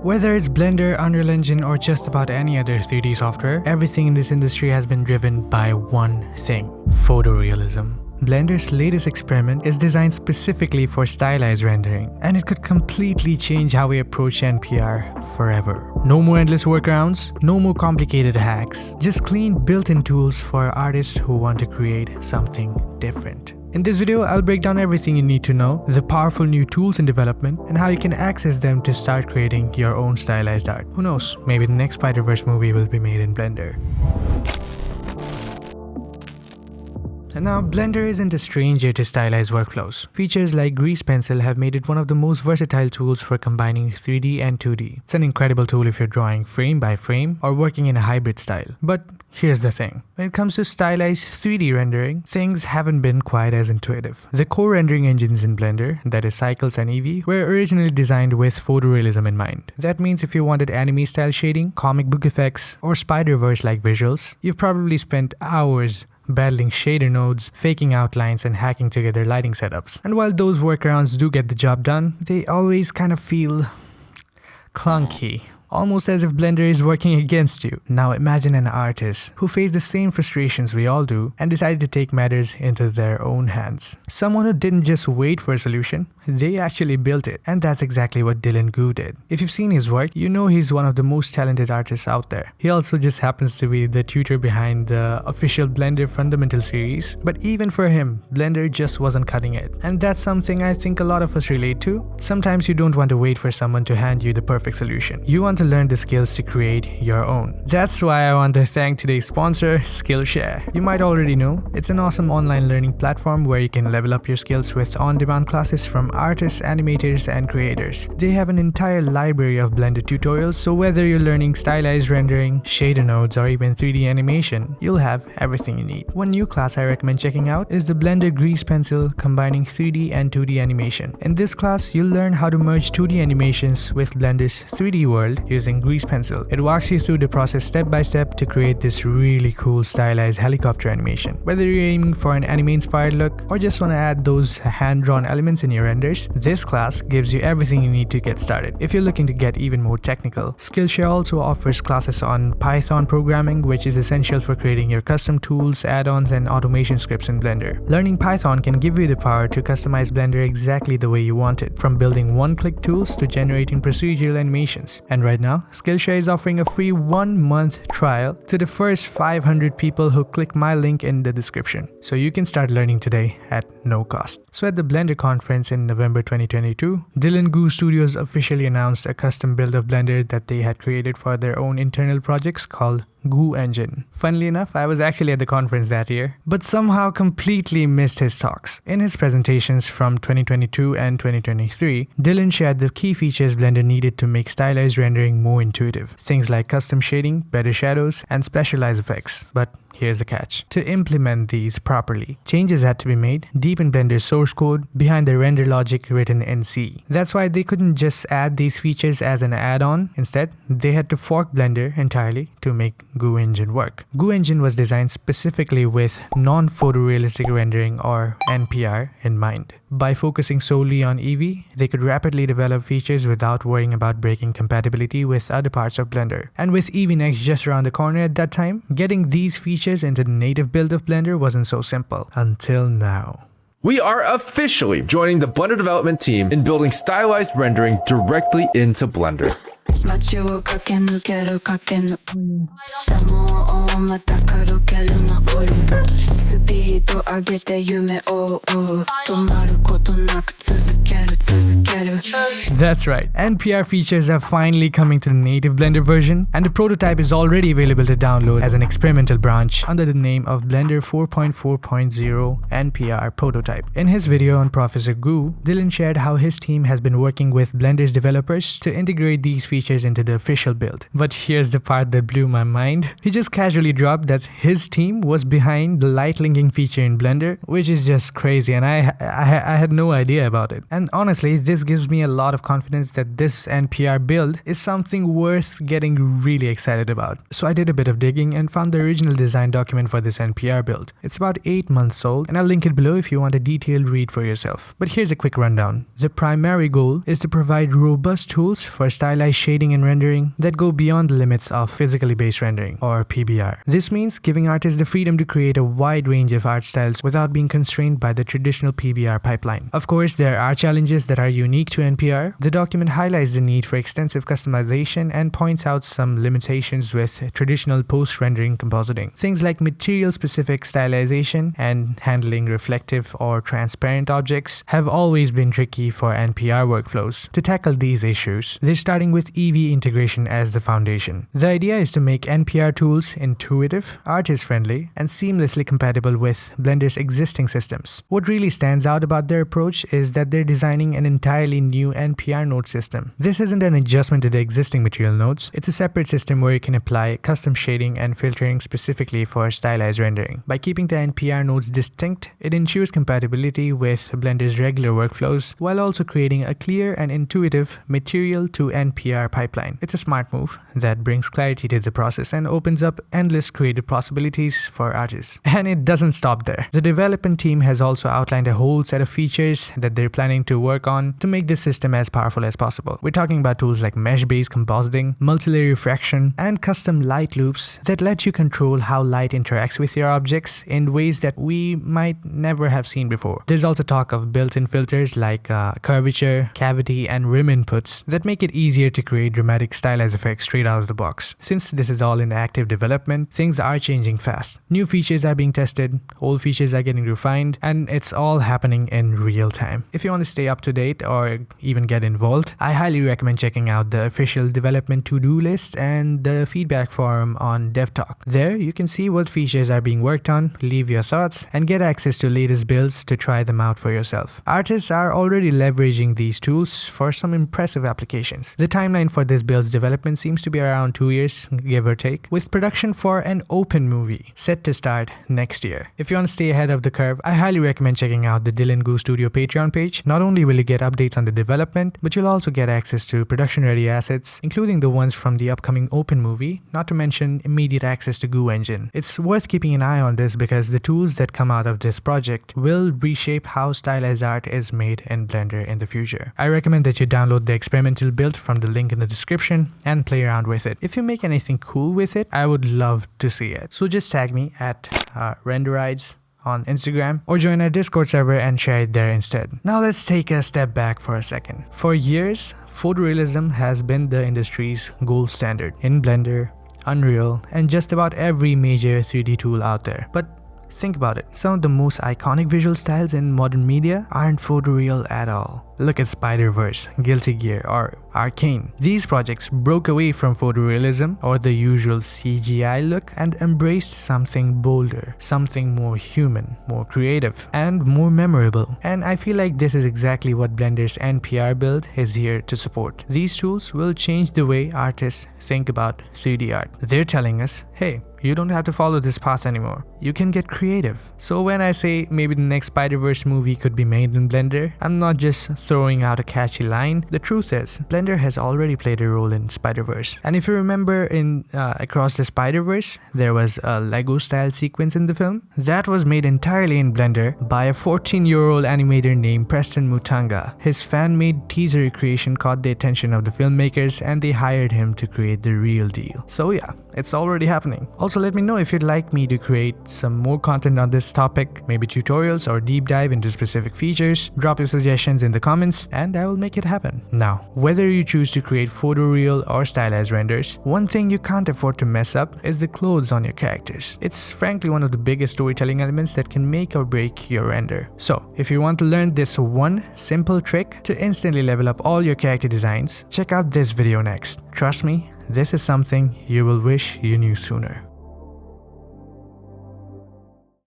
Whether it's Blender, Unreal Engine, or just about any other 3D software, everything in this industry has been driven by one thing: photorealism. Blender's latest experiment is designed specifically for stylized rendering, and it could completely change how we approach NPR forever. No more endless workarounds, no more complicated hacks, just clean built-in tools for artists who want to create something different. In this video, I'll break down everything you need to know, the powerful new tools in development, and how you can access them to start creating your own stylized art. Who knows, maybe the next Spider-Verse movie will be made in Blender. And now, Blender isn't a stranger to stylized workflows. Features like Grease Pencil have made it one of the most versatile tools for combining 3D and 2D. It's an incredible tool if you're drawing frame by frame or working in a hybrid style. But here's the thing. When it comes to stylized 3D rendering, things haven't been quite as intuitive. The core rendering engines in Blender, that is Cycles and Eevee, were originally designed with photorealism in mind. That means if you wanted anime-style shading, comic book effects, or Spider-Verse-like visuals, you've probably spent hours battling shader nodes, faking outlines, and hacking together lighting setups. And while those workarounds do get the job done, they always kind of feel clunky. Almost as if Blender is working against you. Now imagine an artist who faced the same frustrations we all do and decided to take matters into their own hands. Someone who didn't just wait for a solution, they actually built it. And that's exactly what Dillon Gu did. If you've seen his work, you know he's one of the most talented artists out there. He also just happens to be the tutor behind the official Blender Fundamental series. But even for him, Blender just wasn't cutting it. And that's something I think a lot of us relate to. Sometimes you don't want to wait for someone to hand you the perfect solution. You want to learn the skills to create your own. That's why I want to thank today's sponsor, Skillshare. You might already know, it's an awesome online learning platform where you can level up your skills with on-demand classes from artists, animators, and creators. They have an entire library of Blender tutorials, so whether you're learning stylized rendering, shader nodes, or even 3D animation, you'll have everything you need. One new class I recommend checking out is the Blender Grease Pencil combining 3D and 2D animation. In this class, you'll learn how to merge 2D animations with Blender's 3D world using Grease Pencil. It walks you through the process step by step to create this really cool stylized helicopter animation. Whether you're aiming for an anime-inspired look or just want to add those hand-drawn elements in your renders, this class gives you everything you need to get started. If you're looking to get even more technical, Skillshare also offers classes on Python programming, which is essential for creating your custom tools, add-ons, and automation scripts in Blender. Learning Python can give you the power to customize Blender exactly the way you want it, from building one-click tools to generating procedural animations. And right now, Skillshare is offering a free 1-month trial to the first 500 people who click my link in the description. So you can start learning today at no cost. So at the Blender conference in November 2022, Dillon Gu Studios officially announced a custom build of Blender that they had created for their own internal projects called Gu Engine. Funnily enough, I was actually at the conference that year, but somehow completely missed his talks. In his presentations from 2022 and 2023, Dillon shared the key features Blender needed to make stylized rendering more intuitive. Things like custom shading, better shadows, and specialized effects. But here's the catch. To implement these properly, changes had to be made deep in Blender's source code behind the render logic written in C. That's why they couldn't just add these features as an add-on. Instead, they had to fork Blender entirely to make Gu Engine work. Gu Engine was designed specifically with non-photorealistic rendering, or NPR, in mind. By focusing solely on Eevee, they could rapidly develop features without worrying about breaking compatibility with other parts of Blender. And with Eevee Next just around the corner at that time, getting these features into the native build of Blender wasn't so simple. Until now. We are officially joining the Blender development team in building stylized rendering directly into Blender. That's right, NPR features are finally coming to the native Blender version, and the prototype is already available to download as an experimental branch under the name of Blender 4.4.0 NPR Prototype. In his video on Professor Gu, Dillon shared how his team has been working with Blender's developers to integrate these features into the official build. But here's the part that blew my mind. He just casually dropped that his team was behind the light linking feature in Blender, which is just crazy, and I had no idea about it. And honestly, this gives me a lot of confidence that this NPR build is something worth getting really excited about. So I did a bit of digging and found the original design document for this NPR build. It's about 8 months old, and I'll link it below if you want a detailed read for yourself. But here's a quick rundown. The primary goal is to provide robust tools for stylized shading and rendering that go beyond the limits of physically based rendering, or PBR. This means giving artists the freedom to create a wide range of art styles without being constrained by the traditional PBR pipeline. Of course, there are challenges that are unique to NPR. The document highlights the need for extensive customization and points out some limitations with traditional post-rendering compositing. Things like material-specific stylization and handling reflective or transparent objects have always been tricky for NPR workflows. To tackle these issues, they're starting with EV integration as the foundation. The idea is to make NPR tools intuitive, artist-friendly, and seamlessly compatible with Blender's existing systems. What really stands out about their approach is that they're designing an entirely new NPR node system. This isn't an adjustment to the existing material nodes, it's a separate system where you can apply custom shading and filtering specifically for stylized rendering. By keeping the NPR nodes distinct, it ensures compatibility with Blender's regular workflows while also creating a clear and intuitive material to NPR pipeline. It's a smart move that brings clarity to the process and opens up endless creative possibilities for artists. And it doesn't stop there. The development team has also outlined a whole set of features that they're planning to work on to make this system as powerful as possible. We're talking about tools like mesh-based compositing, multi-layer refraction, and custom light loops that let you control how light interacts with your objects in ways that we might never have seen before. There's also talk of built-in filters like curvature, cavity, and rim inputs that make it easier to create dramatic stylized effects straight out of the box. Since this is all in active development, things are changing fast. New features are being tested, old features are getting refined, and it's all happening in real time. If you want to stay up to date or even get involved, I highly recommend checking out the official development to-do list and the feedback forum on DevTalk. There, you can see what features are being worked on, leave your thoughts, and get access to latest builds to try them out for yourself. Artists are already leveraging these tools for some impressive applications. The timeline for this build's development seems to be around 2 years, give or take, with production for an open movie set to start next year. If you want to stay ahead of the curve, I highly recommend checking out the Dillon Gu Studio Patreon page. Not only will you get updates on the development, but you'll also get access to production-ready assets, including the ones from the upcoming open movie, not to mention immediate access to Gu Engine. It's worth keeping an eye on this because the tools that come out of this project will reshape how stylized art is made in Blender in the future. I recommend that you download the experimental build from the link in the description and play around with it. If you make anything cool with it, I would love to see it. So just tag me at Renderides on Instagram or join our Discord server and share it there instead. Now let's take a step back for a second. For years, photorealism has been the industry's gold standard in Blender, Unreal, and just about every major 3D tool out there. But think about it. Some of the most iconic visual styles in modern media aren't photoreal at all. Look at Spider-Verse, Guilty Gear, or Arcane. These projects broke away from photorealism or the usual CGI look and embraced something bolder, something more human, more creative, and more memorable. And I feel like this is exactly what Blender's NPR build is here to support. These tools will change the way artists think about 3D art. They're telling us, hey, you don't have to follow this path anymore. You can get creative. So when I say maybe the next Spider-Verse movie could be made in Blender, I'm not just throwing out a catchy line. The truth is, Blender has already played a role in Spider-Verse. And if you remember in Across the Spider-Verse, there was a Lego-style sequence in the film that was made entirely in Blender by a 14-year-old animator named Preston Mutanga. His fan-made teaser recreation caught the attention of the filmmakers and they hired him to create the real deal. So yeah, it's already happening. Also, let me know if you'd like me to create some more content on this topic, maybe tutorials or deep dive into specific features. Drop your suggestions in the comments and I will make it happen. Now, whether you choose to create photoreal or stylized renders, one thing you can't afford to mess up is the clothes on your characters. It's frankly one of the biggest storytelling elements that can make or break your render. So, if you want to learn this one simple trick to instantly level up all your character designs, check out this video next. Trust me, this is something you will wish you knew sooner.